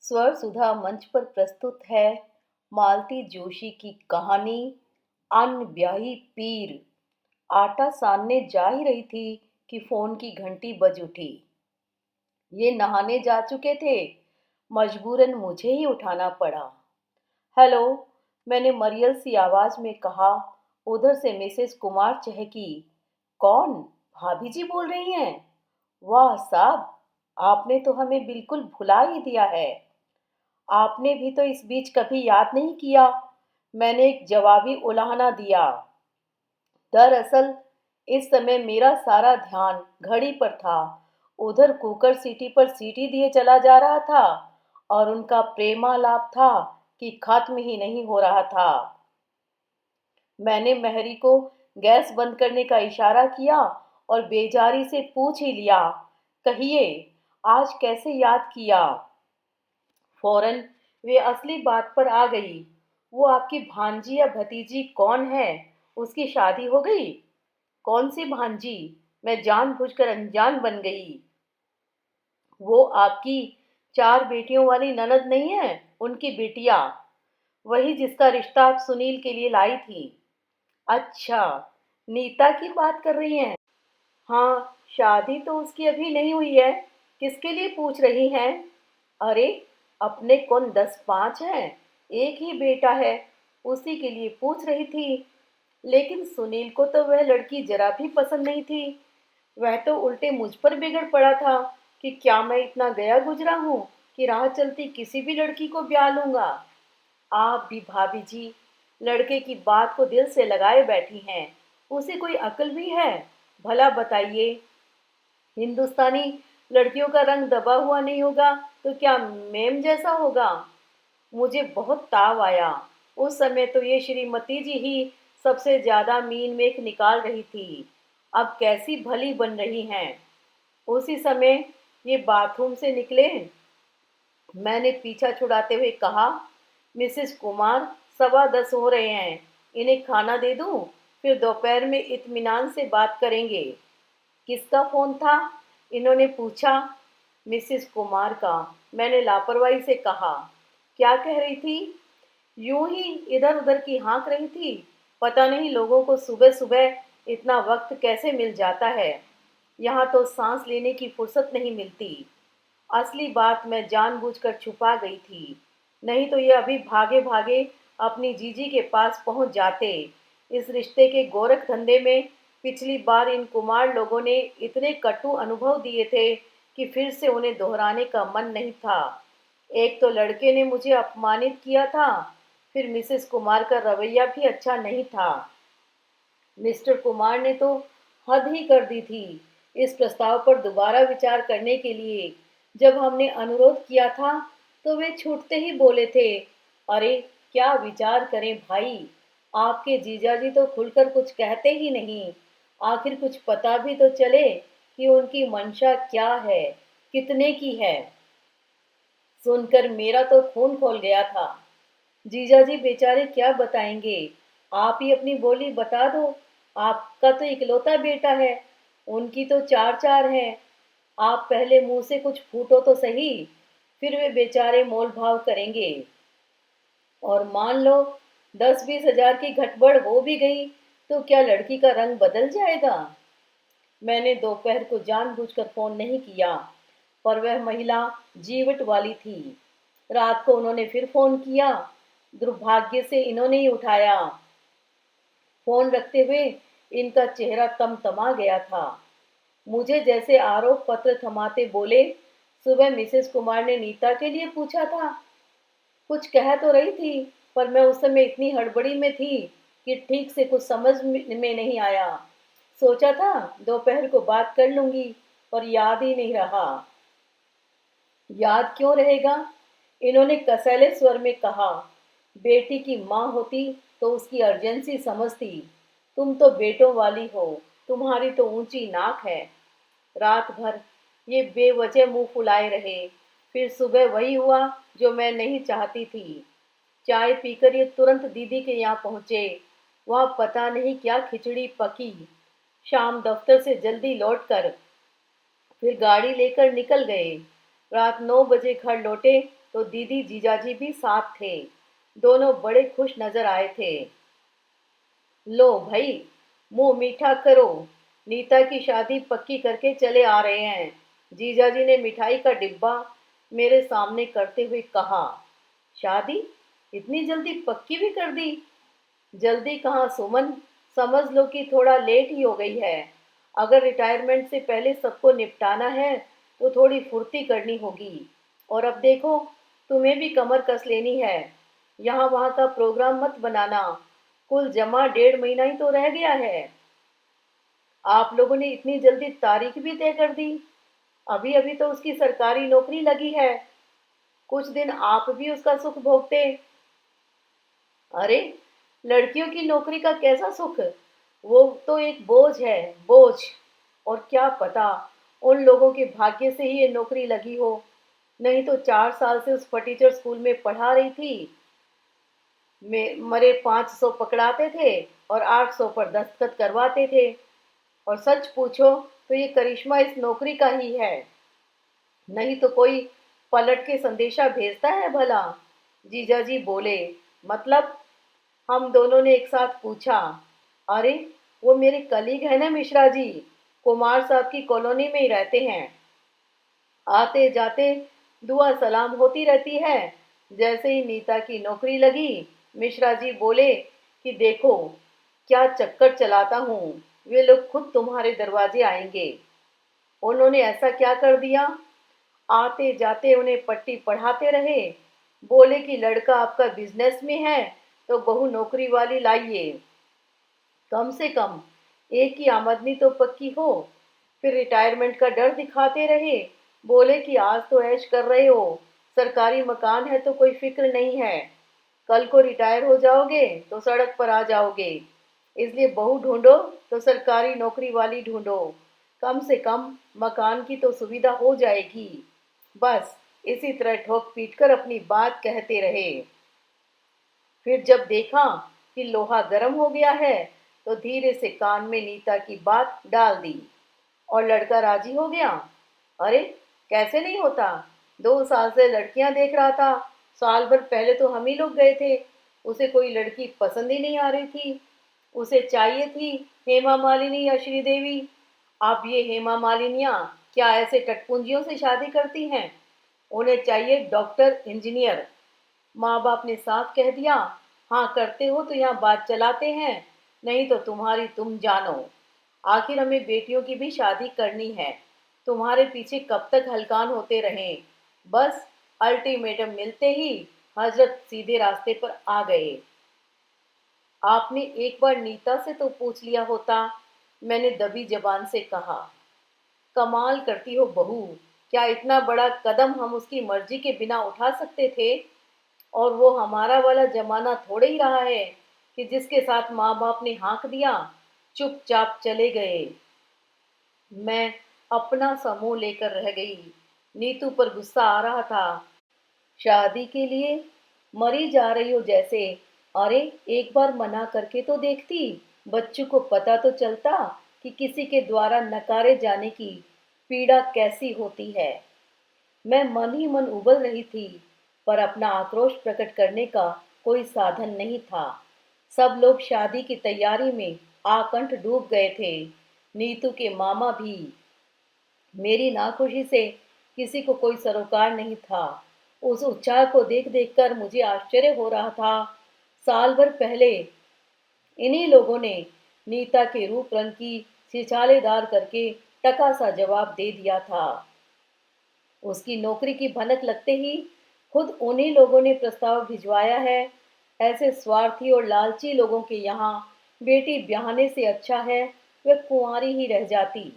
स्वर सुधा मंच पर प्रस्तुत है मालती जोशी की कहानी अनब्याही पीर। आटा सानने जा ही रही थी कि फोन की घंटी बज उठी। ये नहाने जा चुके थे। मजबूरन मुझे ही उठाना पड़ा। हेलो, मैंने मरियल सी आवाज में कहा। उधर से मिसेस कुमार चहकी। कौन? भाभी जी बोल रही हैं? वाह साहब, आपने तो हमें बिल्कुल भुला ही दिया है। आपने भी तो इस बीच कभी याद नहीं किया। मैंने एक जवाबी उलाहना दिया। दरअसल इस समय मेरा सारा ध्यान घड़ी पर था। उधर कुकर सीटी पर सीटी दिए चला जा रहा था और उनका प्रेमालाप था कि खत्म ही नहीं हो रहा था। मैंने मेहरी को गैस बंद करने का इशारा किया और बेजारी से पूछ ही लिया, कहिए, आज कैसे याद किया? फौरन वे असली बात पर आ गई। वो आपकी भांजी या भतीजी कौन है? उसकी शादी हो गई? कौन सी भांजी? मैं जानबूझकर अनजान बन गई। वो आपकी 4 बेटियों वाली ननद नहीं है, उनकी बिटिया, वही जिसका रिश्ता आप सुनील के लिए लाई थी। अच्छा, नीता की बात कर रही हैं? हाँ, शादी तो उसकी अभी नहीं हुई है। किसके लिए पूछ रही हैं? अरे, अपने कौन 10-5 हैं? एक ही बेटा है, उसी के लिए पूछ रही थी। लेकिन सुनील को तो वह लड़की जरा भी पसंद नहीं थी। वह तो उल्टे मुझ पर बिगड़ पड़ा था कि क्या मैं इतना गया गुजरा हूँ कि राह चलती किसी भी लड़की को ब्याह लूंगा। आप भी भाभी जी लड़के की बात को दिल से लगाए बैठी हैं। उसे कोई अक्ल भी है? भला बताइए, हिंदुस्तानी लड़कियों का रंग दबा हुआ नहीं होगा तो क्या मेम जैसा होगा? मुझे बहुत ताव आया। उस समय तो ये श्रीमती जी ही सबसे ज्यादा मीन मेख निकाल रही थी। अब कैसी भली बन रही हैं। उसी समय ये बाथरूम से निकले। मैंने पीछा छुड़ाते हुए कहा, मिसेस कुमार, 10:15 हो रहे हैं। इन्हें खाना दे दूं, फिर दोपहर में इत्मीनान से बात करेंगे। किसका फोन था? इन्होंने पूछा। मिसेस कुमार का, मैंने लापरवाही से कहा। क्या कह रही थी? यूं ही इधर उधर की हाँक रही थी। पता नहीं लोगों को सुबह सुबह इतना वक्त कैसे मिल जाता है। यहाँ तो सांस लेने की फुर्सत नहीं मिलती। असली बात मैं जानबूझकर छुपा गई थी, नहीं तो ये अभी भागे भागे अपनी जीजी के पास पहुंच जाते। इस रिश्ते के गोरख धंधे में पिछली बार इन कुमार लोगों ने इतने कटु अनुभव दिए थे कि फिर से उन्हें दोहराने का मन नहीं था। एक तो लड़के ने मुझे अपमानित किया था, फिर मिसेस कुमार का रवैया भी अच्छा नहीं था। मिस्टर कुमार ने तो हद ही कर दी थी। इस प्रस्ताव पर दोबारा विचार करने के लिए जब हमने अनुरोध किया था तो वे छूटते ही बोले थे, अरे क्या विचार करें भाई, आपके जीजाजी तो खुलकर कुछ कहते ही नहीं। आखिर कुछ पता भी तो चले कि उनकी मंशा क्या है, कितने की है। सुनकर मेरा तो खून खौल गया था। जीजाजी बेचारे क्या बताएंगे? आप ही अपनी बोली बता दो। आपका तो इकलौता बेटा है, उनकी तो 4-4 हैं। आप पहले मुंह से कुछ फूटो तो सही, फिर वे बेचारे मोल भाव करेंगे। और मान लो 10-20 हजार की घटबड़ हो भी गई तो क्या लड़की का रंग बदल जाएगा? मैंने दोपहर को जानबूझकर फोन नहीं किया, पर वह महिला जीवट वाली थी। रात को उन्होंने फिर फोन किया। दुर्भाग्य से इन्होंने ही उठाया। फोन रखते हुए इनका चेहरा तमतमा गया था। मुझे जैसे आरोप पत्र थमाते बोले, सुबह मिसेस कुमार ने नीता के लिए पूछा था। कुछ कह तो रही थी, पर मैं उस समय इतनी हड़बड़ी में थी कि ठीक से कुछ समझ में नहीं आया। सोचा था दोपहर को बात कर लूंगी, पर याद ही नहीं रहा। याद क्यों रहेगा? इन्होंने कसैले स्वर में कहा, बेटी की माँ होती तो उसकी अर्जेंसी समझती। तुम तो बेटों वाली हो, तुम्हारी तो ऊंची नाक है। रात भर ये बेवजह मुंह फुलाए रहे। फिर सुबह वही हुआ जो मैं नहीं चाहती थी। चाय पीकर ये तुरंत दीदी के यहाँ पहुंचे। वहाँ पता नहीं क्या खिचड़ी पकी। शाम दफ्तर से जल्दी लौटकर फिर गाड़ी लेकर निकल गए। रात 9 बजे घर लौटे तो दीदी जीजाजी भी साथ थे। दोनों बड़े खुश नजर आए थे। लो भाई, मुंह मीठा करो, नीता की शादी पक्की करके चले आ रहे हैं। जीजाजी ने मिठाई का डिब्बा मेरे सामने करते हुए कहा। शादी इतनी जल्दी पक्की भी कर दी? जल्दी कहाँ सुमन, समझ लो कि थोड़ा लेट ही हो गई है। अगर रिटायरमेंट से पहले सबको निपटाना है तो थोड़ी फुर्ती करनी होगी। और अब देखो, तुम्हें भी कमर कस लेनी है। यहाँ वहाँ का प्रोग्राम मत बनाना। कुल जमा 1.5 महीना ही तो रह गया है। आप लोगों ने इतनी जल्दी तारीख भी तय कर दी? अभी अभी तो उसकी सरकारी नौकरी लगी है। कुछ दिन आप भी उसका सुख भोगते। अरे, लड़कियों की नौकरी का कैसा सुख? वो तो एक बोझ है, बोझ। और क्या पता उन लोगों के भाग्य से ही ये नौकरी लगी हो। नहीं तो 4 साल से उस फटीचर स्कूल में पढ़ा रही थी। में मरे 500 पकड़ाते थे और 800 पर दस्तखत करवाते थे। और सच पूछो तो ये करिश्मा इस नौकरी का ही है। नहीं तो कोई पलट के संदेशा भेजता है भला? जीजाजी बोले। मतलब? हम दोनों ने एक साथ पूछा। अरे, वो मेरे कलीग है ना मिश्रा जी, कुमार साहब की कॉलोनी में ही रहते हैं। आते जाते दुआ सलाम होती रहती है। जैसे ही नीता की नौकरी लगी, मिश्रा जी बोले कि देखो क्या चक्कर चलाता हूँ, वे लोग खुद तुम्हारे दरवाजे आएंगे। उन्होंने ऐसा क्या कर दिया? आते जाते उन्हें पट्टी पढ़ाते रहे। बोले कि लड़का आपका बिजनेस में है तो बहू नौकरी वाली लाइए। कम से कम एक की आमदनी तो पक्की हो। फिर रिटायरमेंट का डर दिखाते रहे। बोले कि आज तो ऐश कर रहे हो, सरकारी मकान है तो कोई फिक्र नहीं है। कल को रिटायर हो जाओगे तो सड़क पर आ जाओगे। इसलिए बहू ढूंढो तो सरकारी नौकरी वाली ढूंढो। कम से कम मकान की तो सुविधा हो जाएगी। बस इसी तरह ठोक पीट कर अपनी बात कहते रहे। फिर जब देखा कि लोहा गर्म हो गया है तो धीरे से कान में नीता की बात डाल दी। और लड़का राजी हो गया। अरे, कैसे नहीं होता? 2 साल से लड़कियां देख रहा था। साल भर पहले तो हम ही लोग गए थे। उसे कोई लड़की पसंद ही नहीं आ रही थी। उसे चाहिए थी हेमा मालिनी या श्रीदेवी। अब ये हेमा मालिनियां क्या ऐसे टटपुंजियों से शादी करती हैं? उन्हें चाहिए डॉक्टर, इंजीनियर। माँ बाप ने साफ कह दिया, हाँ करते हो तो यहाँ बात चलाते हैं, नहीं तो तुम्हारी तुम जानो। आखिर हमें बेटियों की भी शादी करनी है। तुम्हारे पीछे कब तक हलकान होते रहें? बस अल्टीमेटम मिलते ही हजरत सीधे रास्ते पर आ गए। आपने एक बार नीता से तो पूछ लिया होता, मैंने दबी जबान से कहा। कमाल करती हो बहू, क्या इतना बड़ा कदम हम उसकी मर्जी के बिना उठा सकते थे? और वो हमारा वाला जमाना थोड़े ही रहा है कि जिसके साथ माँ बाप ने हाँक दिया, चुपचाप चले गए। मैं अपना सा मुंह लेकर रह गई। नीतू पर गुस्सा आ रहा था। शादी के लिए मरी जा रही हो जैसे। अरे, एक बार मना करके तो देखती, बच्चों को पता तो चलता कि किसी के द्वारा नकारे जाने की पीड़ा कैसी होती है। मैं मन ही मन उबल रही थी, पर अपना आक्रोश प्रकट करने का कोई साधन नहीं था। सब लोग शादी की तैयारी में आकंठ डूब गए थे। नीतू के मामा भी। मेरी नाखुशी से किसी को कोई सरोकार नहीं था। उस उत्साह को देख देख कर मुझे आश्चर्य हो रहा था। साल भर पहले इन्हीं लोगों ने नीता के रूप रंग की छिछालेदार करके टका सा जवाब दे दिया था। उसकी नौकरी की भनक लगते ही खुद उन्हीं लोगों ने प्रस्ताव भिजवाया है। ऐसे स्वार्थी और लालची लोगों के यहाँ बेटी ब्याहने से अच्छा है वह कुंवारी ही रह जाती।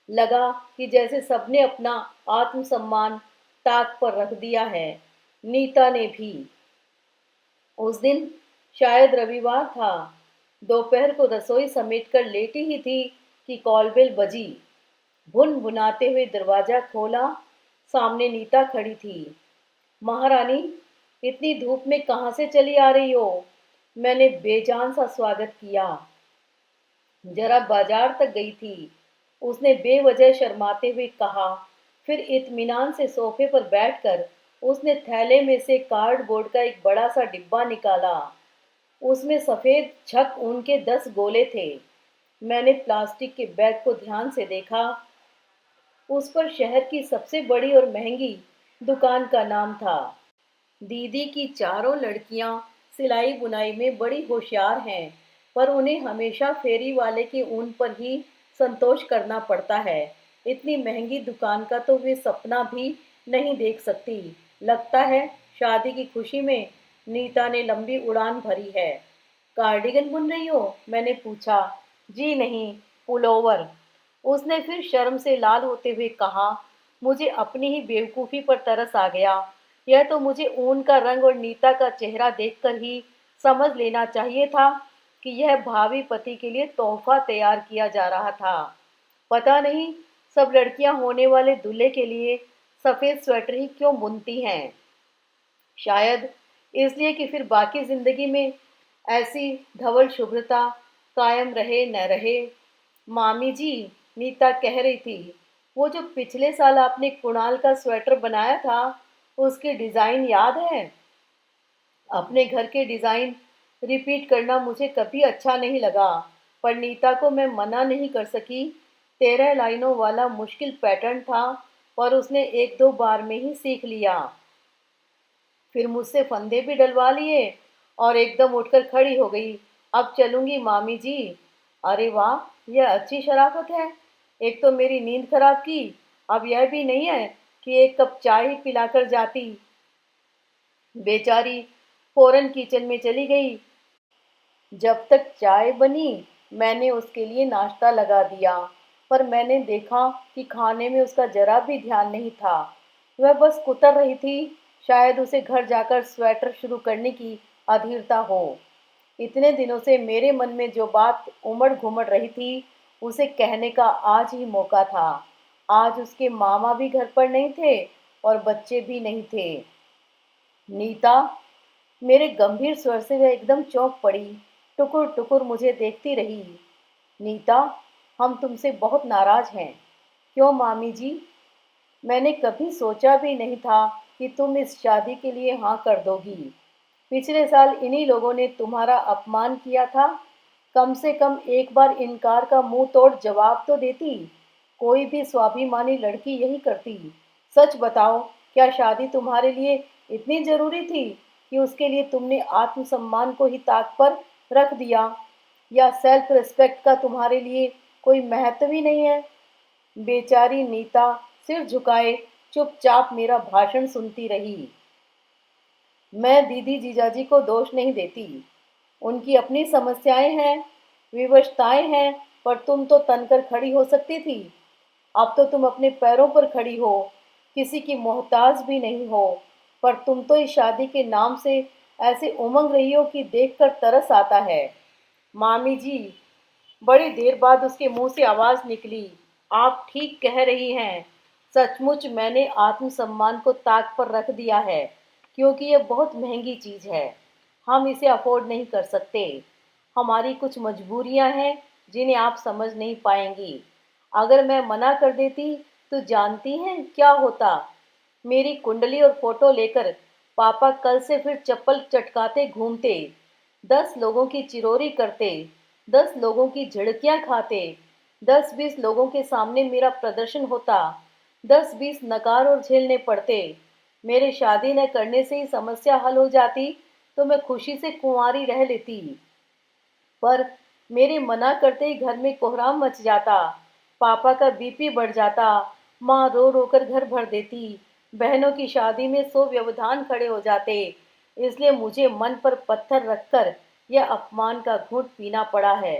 लगा कि जैसे सबने अपना आत्मसम्मान ताक पर रख दिया है। नीता ने भी। उस दिन शायद रविवार था। दोपहर को रसोई समेटकर लेटी ही थी कि कॉल बेल बजी। भुन भुनाते हुए दरवाजा खोला। सामने नीता खड़ी थी। महारानी, इतनी धूप में कहाँ से चली आ रही हो? मैंने बेजान सा स्वागत किया। जरा बाजार तक गई थी, उसने बेवजह शर्माते हुए कहा। फिर इत्मीनान से सोफे पर बैठकर उसने थैले में से कार्डबोर्ड का एक बड़ा सा डिब्बा निकाला। उसमें सफेद छक ऊन के 10 गोले थे। मैंने प्लास्टिक के बैग को ध्यान से देखा। उस पर शहर की सबसे बड़ी और महंगी दुकान का नाम था। दीदी की चारों लड़कियां सिलाई बुनाई में बड़ी होशियार हैं, पर उन्हें हमेशा फेरी वाले के ऊन पर ही संतोष करना पड़ता है। इतनी महंगी दुकान का तो वे सपना भी नहीं देख सकती। लगता है शादी की खुशी में नीता ने लंबी उड़ान भरी है। कार्डिगन बुन रही हो? मैंने पूछा। जी नहीं, पुलोवर। उसने फिर शर्म से लाल होते हुए कहा। मुझे अपनी ही बेवकूफ़ी पर तरस आ गया। यह तो मुझे ऊन का रंग और नीता का चेहरा देखकर ही समझ लेना चाहिए था कि यह भावी पति के लिए तोहफा तैयार किया जा रहा था। पता नहीं सब लड़कियां होने वाले दूल्हे के लिए सफ़ेद स्वेटर ही क्यों बुनती हैं। शायद इसलिए कि फिर बाकी जिंदगी में ऐसी धवल शुभ्रता कायम रहे न रहे। मामी जी, नीता कह रही थी, वो जो पिछले साल आपने कुणाल का स्वेटर बनाया था, उसके डिजाइन याद है? अपने घर के डिजाइन रिपीट करना मुझे कभी अच्छा नहीं लगा, पर नीता को मैं मना नहीं कर सकी। 13 लाइनों वाला मुश्किल पैटर्न था, पर उसने एक दो बार में ही सीख लिया। फिर मुझसे फंदे भी डलवा लिए और एकदम उठकर खड़ी हो गई। अब चलूंगी मामी जी। अरे वाह, यह अच्छी शराफत है। एक तो मेरी नींद खराब की, अब यह भी नहीं है कि एक कप चाय ही पिलाकर जाती। बेचारी फौरन किचन में चली गई। जब तक चाय बनी मैंने उसके लिए नाश्ता लगा दिया, पर मैंने देखा कि खाने में उसका जरा भी ध्यान नहीं था। वह बस कुतर रही थी। शायद उसे घर जाकर स्वेटर शुरू करने की अधीरता हो। इतने दिनों से मेरे मन में जो बात उमड़ घुमड़ रही थी, उसे कहने का आज ही मौका था। आज उसके मामा भी घर पर नहीं थे और बच्चे भी नहीं थे। नीता, मेरे गंभीर स्वर से वह एकदम चौंक पड़ी। टुकुर टुकुर मुझे देखती रही। नीता, हम तुमसे बहुत नाराज हैं। क्यों मामी जी? मैंने कभी सोचा भी नहीं था कि तुम इस शादी के लिए हाँ कर दोगी। पिछले साल इन्हीं लोगों ने तुम्हारा अपमान किया था। कम से कम एक बार इनकार का मुंह तोड़ जवाब तो देती। कोई भी स्वाभिमानी लड़की यही करती। सच बताओ, क्या शादी तुम्हारे लिए इतनी जरूरी थी कि उसके लिए तुमने आत्मसम्मान को ही ताक पर रख दिया? या सेल्फ रिस्पेक्ट का तुम्हारे लिए कोई महत्व ही नहीं है? बेचारी नीता सिर झुकाए चुपचाप मेरा भाषण सुनती रही। मैं दीदी जीजाजी को दोष नहीं देती। उनकी अपनी समस्याएं हैं, विवशताएं हैं, पर तुम तो तनकर खड़ी हो सकती थी। अब तो तुम अपने पैरों पर खड़ी हो, किसी की मोहताज भी नहीं हो। पर तुम तो इस शादी के नाम से ऐसे उमंग रही हो कि देखकर तरस आता है। मामी जी, बड़ी देर बाद उसके मुंह से आवाज निकली, आप ठीक कह रही हैं। सचमुच मैंने आत्मसम्मान को ताक पर रख दिया है, क्योंकि यह बहुत महंगी चीज है। हम इसे अफोर्ड नहीं कर सकते। हमारी कुछ मजबूरियां हैं जिन्हें आप समझ नहीं पाएंगी। अगर मैं मना कर देती तो जानती हैं क्या होता? मेरी कुंडली और फोटो लेकर पापा कल से फिर चप्पल चटकाते घूमते, 10 लोगों की चिरोरी करते, 10 लोगों की झिड़कियां खाते, 10-20 लोगों के सामने मेरा प्रदर्शन होता, 10-20 नकार और झेलने पड़ते। मेरे शादी न करने से ही समस्या हल हो जाती तो मैं खुशी से कुंवारी रह लेती। पर मेरे मना करते ही घर में कोहराम मच जाता। पापा का बीपी बढ़ जाता। माँ रो रो कर घर भर देती। बहनों की शादी में 100 व्यवधान खड़े हो जाते। इसलिए मुझे मन पर पत्थर रखकर यह अपमान का घूंट पीना पड़ा है।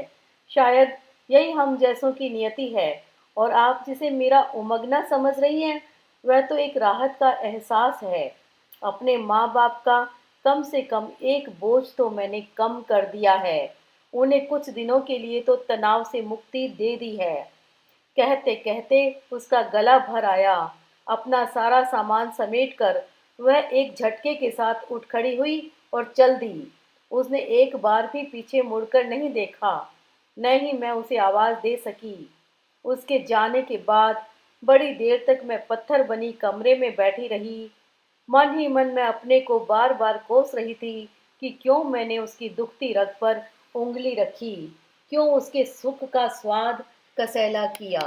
शायद यही हम जैसों की नियति है। और आप जिसे मेरा उमगना समझ रही हैं, वह तो एक राहत का एहसास है। अपने माँ बाप का कम से कम एक बोझ तो मैंने कम कर दिया है। उन्हें कुछ दिनों के लिए तो तनाव से मुक्ति दे दी है। कहते कहते उसका गला भर आया। अपना सारा सामान समेटकर वह एक झटके के साथ उठ खड़ी हुई और चल दी। उसने एक बार भी पीछे मुड़कर नहीं देखा। न ही मैं उसे आवाज दे सकी। उसके जाने के बाद बड़ी देर तक मैं पत्थर बनी कमरे में बैठी रही। मन ही मन में अपने को बार बार कोस रही थी कि क्यों मैंने उसकी दुखती रग पर उंगली रखी, क्यों उसके सुख का स्वाद कसैला किया।